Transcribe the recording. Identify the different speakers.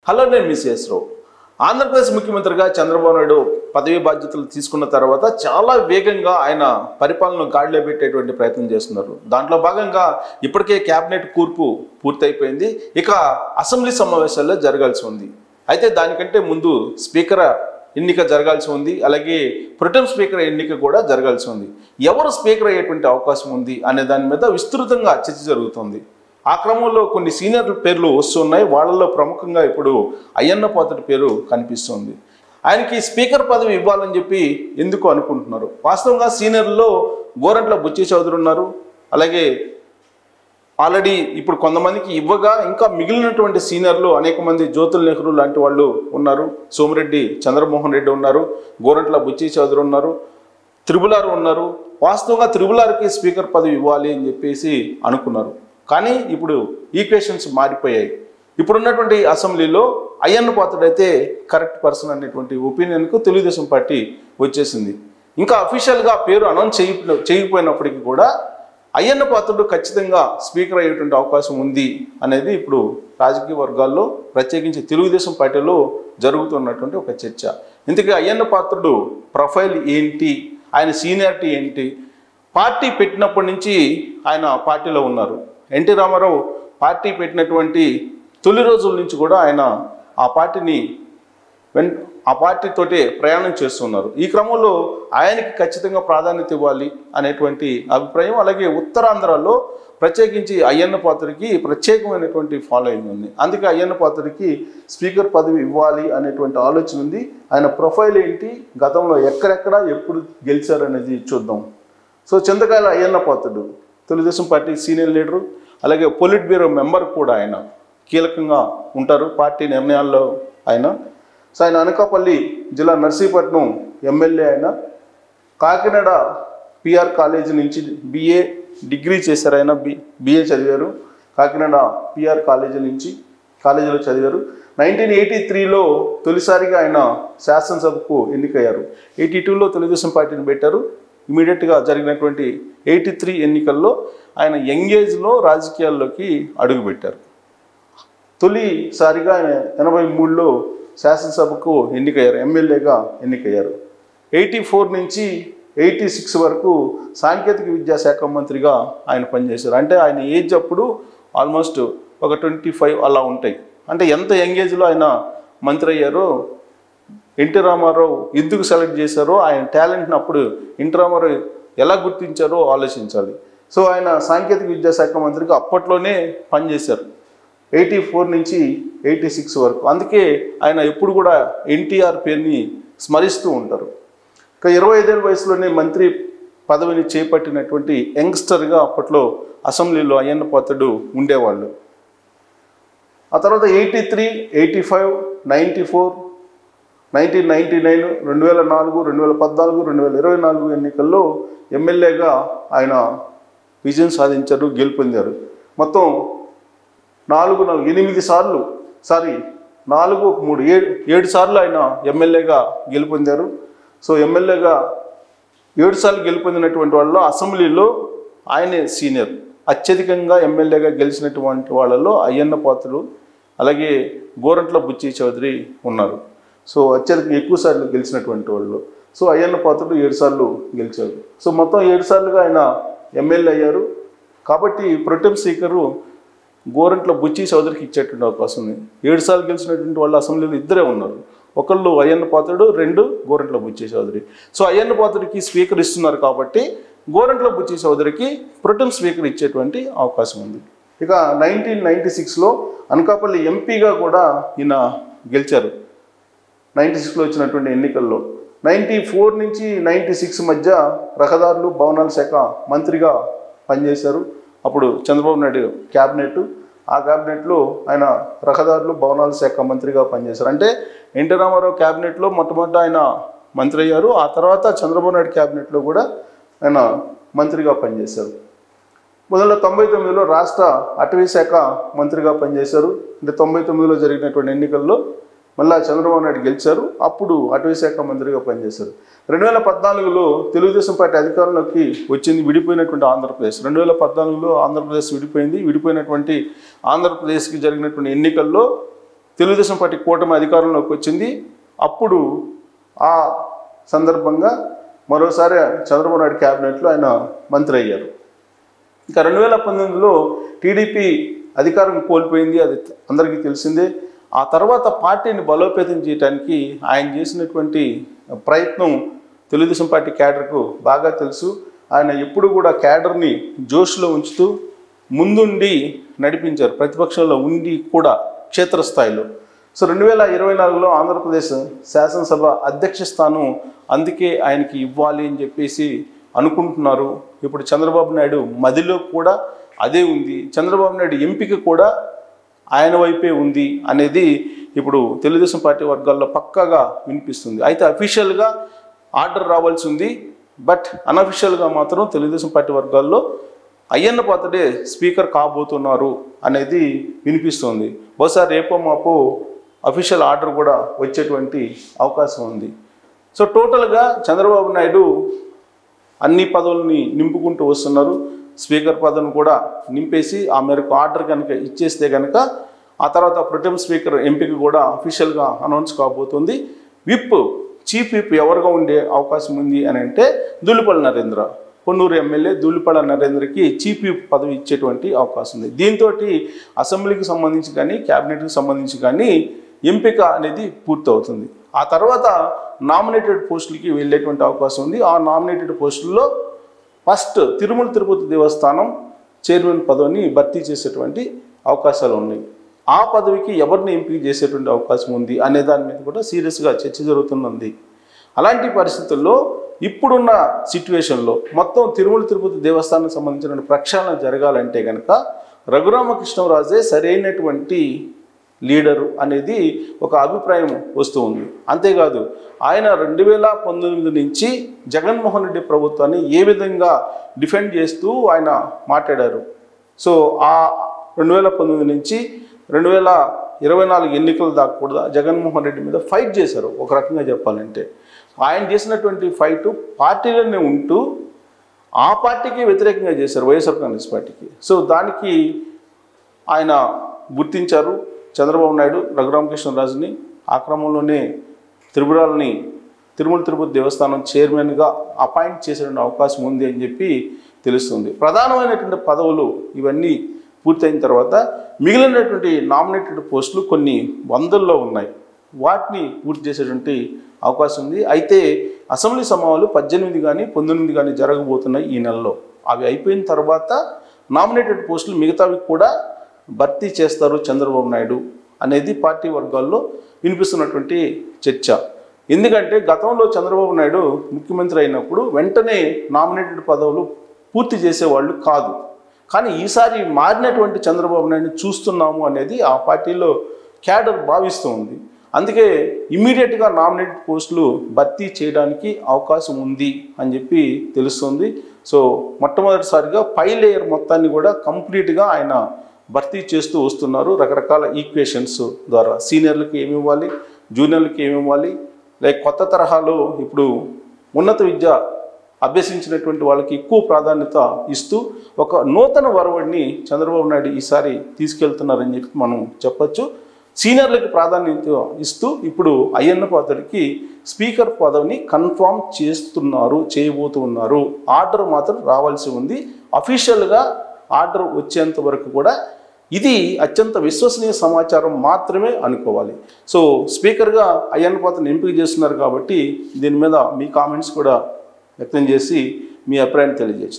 Speaker 1: Hello, నేను miss చేసరావు. Andhra Pradesh ముఖ్యమంత్రిగా చంద్రబాబు నాయుడు పదవి బాధ్యతలు తీసుకున్న తర్వాత చాలా వేగంగా ఆయన పరిపాలన గాడిలో పెట్టేటువంటి ప్రయత్నం చేస్తున్నారు. దాంట్లో భాగంగా ఇప్పటికే కేబినెట్ కూర్పు పూర్తయిపోయింది. ఇక అసెంబ్లీ సమావేశాల్లో జరగాల్సి ఉంది. అయితే దానికంటే ముందు స్పీకర్ ఎన్నిక జరగాల్సి ఉంది. అలాగే ప్రొటెం స్పీకర్ ఎన్నిక కూడా జరగాల్సి ఉంది. ఎవరు స్పీకర్ అయ్యేటువంటి అవకాశం ఉంది అనే దాని మీద విస్తృతంగా చర్చ జరుగుతుంది. ఆ క్రమంలో కొన్ని సీనియర్ పేర్లు వస్తున్నాయి. వాళ్ళలో ప్రముఖంగా ఇప్పుడు అయ్యన్న పాత్రుడి పేరు కనిపిస్తుంది. ఆయనకి స్పీకర్ పదవి ఇవ్వాలని చెప్పి ఎందుకు అనుకుంటున్నారు? వాస్తవంగా సీనియర్లో గోరంట్ల బుచ్చి చౌదరి ఉన్నారు. అలాగే ఆల్రెడీ ఇప్పుడు కొంతమందికి ఇవ్వగా ఇంకా మిగిలినటువంటి సీనియర్లు అనేక మంది, జ్యోతుల్ నెహ్రూ లాంటి వాళ్ళు ఉన్నారు, సోమిరెడ్డి చంద్రమోహన్ రెడ్డి ఉన్నారు, గోరంట్ల బుచ్చి చౌదరి ఉన్నారు, త్రిబులార్ ఉన్నారు. వాస్తవంగా త్రిబులార్కి స్పీకర్ పదవి ఇవ్వాలి అని చెప్పేసి అనుకున్నారు. కానీ ఇప్పుడు ఈక్వేషన్స్ మారిపోయాయి. ఇప్పుడున్నటువంటి అసెంబ్లీలో అయ్యన్న పాత్రుడు అయితే కరెక్ట్ పర్సన్ అనేటువంటి ఒపీనియన్కు తెలుగుదేశం పార్టీ వచ్చేసింది. ఇంకా అఫీషియల్గా పేరు అనౌన్స్ చేయకపోయినప్పటికీ కూడా అయ్యన్న పాత్రుడు ఖచ్చితంగా స్పీకర్ అయ్యేటువంటి అవకాశం ఉంది అనేది ఇప్పుడు రాజకీయ వర్గాల్లో, ప్రత్యేకించి తెలుగుదేశం పార్టీలో జరుగుతున్నటువంటి ఒక చర్చ. ఇంతకీ అయ్యన్న పాత్రుడు ప్రొఫైల్ ఏంటి, ఆయన సీనియారిటీ ఏంటి? పార్టీ పెట్టినప్పటి నుంచి ఆయన పార్టీలో ఉన్నారు. ఎన్టీ రామారావు పార్టీ పెట్టినటువంటి తొలి రోజుల నుంచి కూడా ఆయన ఆ పార్టీతోటే ప్రయాణం చేస్తున్నారు. ఈ క్రమంలో ఆయనకి ఖచ్చితంగా ప్రాధాన్యత ఇవ్వాలి అనేటువంటి అభిప్రాయం. అలాగే ఉత్తరాంధ్రలో ప్రత్యేకించి అయ్యన్న పాత్రుడికి ప్రత్యేకమైనటువంటి ఫాలోయింగ్ ఉంది. అందుకే అయ్యన్న పాత్రుడికి స్పీకర్ పదవి ఇవ్వాలి అనేటువంటి ఆలోచన ఉంది. ఆయన ప్రొఫైల్ ఏంటి, గతంలో ఎక్కడెక్కడ ఎప్పుడు గెలిచారనేది చూద్దాం. సో చింతకాయల Ayyanna Patrudu Telugu Desam party senior leader, అలాగే పొలిట్ బ్యూరో మెంబర్ కూడా ఆయన కీలకంగా ఉంటారు పార్టీ నిర్ణయాల్లో ఆయన. సో ఆయన అనకాపల్లి జిల్లా నర్సీపట్నం ఎమ్మెల్యే. ఆయన కాకినాడ పిఆర్ కాలేజీ నుంచి బిఏ డిగ్రీ చేశారు. ఆయన బిఏ చదివారు, కాకినాడ పిఆర్ కాలేజీలో చదివారు. 1983లో తొలిసారిగా ఆయన శాసనసభకు ఎన్నికయ్యారు. 82లో తెలుగుదేశం పార్టీని పెట్టారు. ఇమీడియట్గా జరిగినటువంటి 83 ఎన్నికల్లో ఆయన యంగ్ ఏజ్లో రాజకీయాల్లోకి అడుగుపెట్టారు. తొలిసారిగా ఆయన 83లో శాసనసభకు ఎన్నికయ్యారు, ఎమ్మెల్యేగా ఎన్నికయ్యారు. 84 నుంచి 86 వరకు సాంకేతిక విద్యాశాఖ మంత్రిగా ఆయన పనిచేశారు. అంటే ఆయన ఏజ్ అప్పుడు ఆల్మోస్ట్ ఒక 25 అలా ఉంటాయి. అంటే ఎంత యంగ్ ఏజ్లో ఆయన మంత్రి అయ్యారో, ఎన్టీ రామారావు ఎందుకు సెలెక్ట్ చేశారో, ఆయన టాలెంట్ని అప్పుడు ఎన్టీ రామారావు ఎలా గుర్తించారో ఆలోచించాలి. సో ఆయన సాంకేతిక విద్యాశాఖ మంత్రిగా అప్పట్లోనే పనిచేశారు 84 నుంచి 86 వరకు. అందుకే ఆయన ఎప్పుడు కూడా ఎన్టీఆర్ పేరుని స్మరిస్తూ ఉంటారు. ఇక 25 ఏళ్ళ వయసులోనే మంత్రి పదవిని చేపట్టినటువంటి యంగ్స్టర్గా అప్పట్లో అసెంబ్లీలో అయ్యన్న పాత్రుడు ఉండేవాళ్ళు. ఆ తర్వాత 83, 85, 94, 1999, 2004, 2014, 2024 ఎన్నికల్లో ఎమ్మెల్యేగా ఆయన విజయం సాధించారు, గెలుపొందారు. మొత్తం 7 సార్లు ఆయన ఎమ్మెల్యేగా గెలుపొందారు. సో ఎమ్మెల్యేగా 7 సార్లు గెలుపొందినటువంటి వాళ్ళలో అసెంబ్లీలో ఆయనే సీనియర్. అత్యధికంగా ఎమ్మెల్యేగా గెలిచినటువంటి వాళ్ళలో అయ్యన్న పాత్రుడు, అలాగే గోరంట్ల బుచ్చి చౌదరి ఉన్నారు. సో అత్యధిక ఎక్కువ సార్లు గెలిచినటువంటి వాళ్ళు. సో అయ్యన్న పాత్రుడు 7 సార్లు గెలిచారు. సో మొత్తం 7 సార్లుగా ఆయన ఎమ్మెల్యే అయ్యారు. కాబట్టి ప్రొటెం స్పీకరు గోరంట్ల బుచ్చి చౌదరికి ఇచ్చేటువంటి అవకాశం ఉంది. 7 సార్లు గెలిచినటువంటి వాళ్ళు అసెంబ్లీలో ఇద్దరే ఉన్నారు. ఒకళ్ళు అయ్యన్న పాత్రుడు, 2 గోరంట్ల బుచ్చి చౌదరి. సో అయ్యన్న పాత్రుడికి స్పీకర్ ఇస్తున్నారు కాబట్టి గోరంట్ల బుచ్చి చౌదరికి ప్రొటెం స్పీకర్ ఇచ్చేటువంటి అవకాశం ఉంది. ఇక 1996లో అనకాపల్లి ఎంపీగా కూడా ఈయన గెలిచారు. 96లో వచ్చినటువంటి ఎన్నికల్లో 94 నుంచి 96 మధ్య రహదారులు భవనాల శాఖ మంత్రిగా పనిచేశారు. అప్పుడు చంద్రబాబు నాయుడు క్యాబినెట్, ఆ క్యాబినెట్లో ఆయన రహదారులు భవనాల శాఖ మంత్రిగా పనిచేశారు. అంటే ఎన్టీ రామారావు క్యాబినెట్లో మొట్టమొదట ఆయన మంత్రి అయ్యారు. ఆ తర్వాత చంద్రబాబు నాయుడు క్యాబినెట్లో కూడా ఆయన మంత్రిగా పనిచేశారు. మొదలు 99లో రాష్ట్ర అటవీ శాఖ మంత్రిగా పనిచేశారు. అంటే 99లో జరిగినటువంటి ఎన్నికల్లో మళ్ళీ చంద్రబాబు నాయుడు గెలిచారు. అప్పుడు అటవీ శాఖ మంత్రిగా పనిచేశారు. 2014లో తెలుగుదేశం పార్టీ అధికారంలోకి వచ్చింది, విడిపోయినటువంటి ఆంధ్రప్రదేశ్. 2014లో ఆంధ్రప్రదేశ్ విడిపోయింది. విడిపోయినటువంటి ఆంధ్రప్రదేశ్కి జరిగినటువంటి ఎన్నికల్లో తెలుగుదేశం పార్టీ కూటమి అధికారంలోకి వచ్చింది. అప్పుడు ఆ సందర్భంగా మరోసారి చంద్రబాబు నాయుడు క్యాబినెట్లో ఆయన మంత్రి అయ్యారు. ఇంకా 2019లో టీడీపీ అధికారం కోల్పోయింది, అది అందరికీ తెలిసిందే. ఆ తర్వాత పార్టీని బలోపేతం చేయడానికి ఆయన చేసినటువంటి ప్రయత్నం తెలుగుదేశం పార్టీ క్యాడర్కు బాగా తెలుసు. ఆయన ఎప్పుడు కూడా క్యాడర్ని జోష్లో ఉంచుతూ ముందుండి నడిపించారు, ప్రతిపక్షంలో ఉండి కూడా క్షేత్రస్థాయిలో. సో 2024లో ఆంధ్రప్రదేశ్ శాసనసభ అధ్యక్ష స్థానం అందుకే ఆయనకి ఇవ్వాలి అని చెప్పేసి అనుకుంటున్నారు. ఇప్పుడు చంద్రబాబు నాయుడు మదిలో కూడా అదే ఉంది, చంద్రబాబు నాయుడు ఎంపిక కూడా ఆయన వైపే ఉంది అనేది ఇప్పుడు తెలుగుదేశం పార్టీ వర్గాల్లో పక్కాగా వినిపిస్తుంది. అయితే అఫీషియల్గా ఆర్డర్ రావాల్సి ఉంది, బట్ అన్అఫీషియల్గా మాత్రం తెలుగుదేశం పార్టీ వర్గాల్లో అయ్యన్న పాత్రుడే స్పీకర్ కాబోతున్నారు అనేది వినిపిస్తుంది. బహుశా రేపో మాపో అఫీషియల్ ఆర్డర్ కూడా వచ్చేటువంటి అవకాశం ఉంది. సో టోటల్గా చంద్రబాబు నాయుడు అన్ని పదవుల్ని నింపుకుంటూ వస్తున్నారు. స్పీకర్ పదవిని కూడా నింపేసి ఆ మేరకు ఆర్డర్ కనుక ఇచ్చేస్తే కనుక ఆ తర్వాత ప్రొటెం స్పీకర్ ఎంపిక కూడా అఫీషియల్గా అనౌన్స్ కాబోతుంది. చీఫ్ విప్ ఎవరుగా ఉండే అవకాశం ఉంది అని అంటే ధూళిపాల నరేంద్ర, పొన్నూరు ఎమ్మెల్యే ధూళిపాల నరేంద్రకి చీఫ్ విప్ పదవి ఇచ్చేటువంటి అవకాశం ఉంది. దీంతో అసెంబ్లీకి సంబంధించి కానీ క్యాబినెట్కి సంబంధించి కానీ ఎంపిక అనేది పూర్తవుతుంది. ఆ తర్వాత నామినేటెడ్ పోస్టులకి వెళ్ళేటువంటి అవకాశం ఉంది. ఆ నామినేటెడ్ పోస్టుల్లో ఫస్ట్ తిరుమల తిరుపతి దేవస్థానం చైర్మన్ పదవిని భర్తీ చేసేటువంటి అవకాశాలు ఉన్నాయి. ఆ పదవికి ఎవరిని ఎంపిక చేసేటువంటి అవకాశం ఉంది అనే దాని మీద కూడా సీరియస్గా చర్చ జరుగుతున్నది. అలాంటి పరిస్థితుల్లో ఇప్పుడున్న సిట్యువేషన్లో మొత్తం తిరుమల తిరుపతి దేవస్థానానికి సంబంధించిన ప్రక్షాళన జరగాలంటే కనుక రఘురామకృష్ణరాజే సరైనటువంటి లీడరు అనేది ఒక అభిప్రాయం వస్తూ ఉంది. అంతేకాదు ఆయన 2019 నుంచి జగన్మోహన్ రెడ్డి ప్రభుత్వాన్ని ఏ విధంగా డిఫెండ్ చేస్తూ ఆయన మాట్లాడారు. సో ఆ 2019 నుంచి 2024 ఎన్నికల దాకా కూడా జగన్మోహన్ రెడ్డి మీద ఫైట్ చేశారు. ఒక రకంగా చెప్పాలంటే ఆయన చేసినటువంటి ఫైటు పార్టీలోనే ఉంటూ ఆ పార్టీకి వ్యతిరేకంగా చేశారు, వైఎస్ఆర్ కాంగ్రెస్ పార్టీకి. సో దానికి ఆయన గుర్తించారు చంద్రబాబు నాయుడు రఘురామకృష్ణరాజుని. ఆ క్రమంలోనే తిరుమల తిరుపతి దేవస్థానం చైర్మన్గా అపాయింట్ చేసే అవకాశం ఉంది అని చెప్పి తెలుస్తుంది. ప్రధానమైనటువంటి పదవులు ఇవన్నీ పూర్తయిన తర్వాత మిగిలినటువంటి నామినేటెడ్ పోస్టులు కొన్ని వందల్లో ఉన్నాయి, వాటిని పూర్తి చేసేటువంటి అవకాశం ఉంది. అయితే అసెంబ్లీ సమావేశాలు 18 కానీ 19 కానీ జరగబోతున్నాయి ఈ నెలలో. అవి అయిపోయిన తర్వాత నామినేటెడ్ పోస్టులు మిగతావి కూడా భర్తీ చేస్తారు చంద్రబాబు నాయుడు అనేది పార్టీ వర్గాల్లో వినిపిస్తున్నటువంటి చర్చ. ఎందుకంటే గతంలో చంద్రబాబు నాయుడు ముఖ్యమంత్రి అయినప్పుడు వెంటనే నామినేటెడ్ పదవులు పూర్తి చేసేవాళ్ళు కాదు. కానీ ఈసారి మారినటువంటి చంద్రబాబు నాయుడిని చూస్తున్నాము అనేది ఆ పార్టీలో క్యాడర్ భావిస్తూ ఉంది. అందుకే ఇమ్మీడియట్గా నామినేటెడ్ పోస్టులు భర్తీ చేయడానికి అవకాశం ఉంది అని చెప్పి తెలుస్తుంది. సో మొట్టమొదటిసారిగా పై లేయర్ మొత్తాన్ని కూడా కంప్లీట్గా ఆయన భర్తీ చేస్తూ వస్తున్నారు రకరకాల ఈక్వేషన్స్ ద్వారా. సీనియర్లకి ఏమి ఇవ్వాలి, జూనియర్లకి ఏమి ఇవ్వాలి, లైక్ కొత్త తరహాలో ఇప్పుడు ఉన్నత విద్య అభ్యసించినటువంటి వాళ్ళకి ఎక్కువ ప్రాధాన్యత ఇస్తూ ఒక నూతన వరవడిని చంద్రబాబు నాయుడు ఈసారి తీసుకెళ్తున్నారని చెప్పి మనం చెప్పచ్చు. సీనియర్లకి ప్రాధాన్యత ఇస్తూ ఇప్పుడు అయ్యన్న పాత్రుడికి స్పీకర్ పదవిని కన్ఫామ్ చేయబోతున్నారు. ఆర్డర్ మాత్రం రావాల్సి ఉంది. అఫీషియల్గా ఆర్డర్ వచ్చేంత వరకు కూడా ఇది అత్యంత విశ్వసనీయ సమాచారం మాత్రమే అనుకోవాలి. సో స్పీకర్గా అయ్యన్న పాత్రుని ఎంపిక చేస్తున్నారు కాబట్టి దీని మీద మీ కామెంట్స్ కూడా వ్యక్తం చేసి మీ అభిప్రాయాన్ని తెలియజేయండి.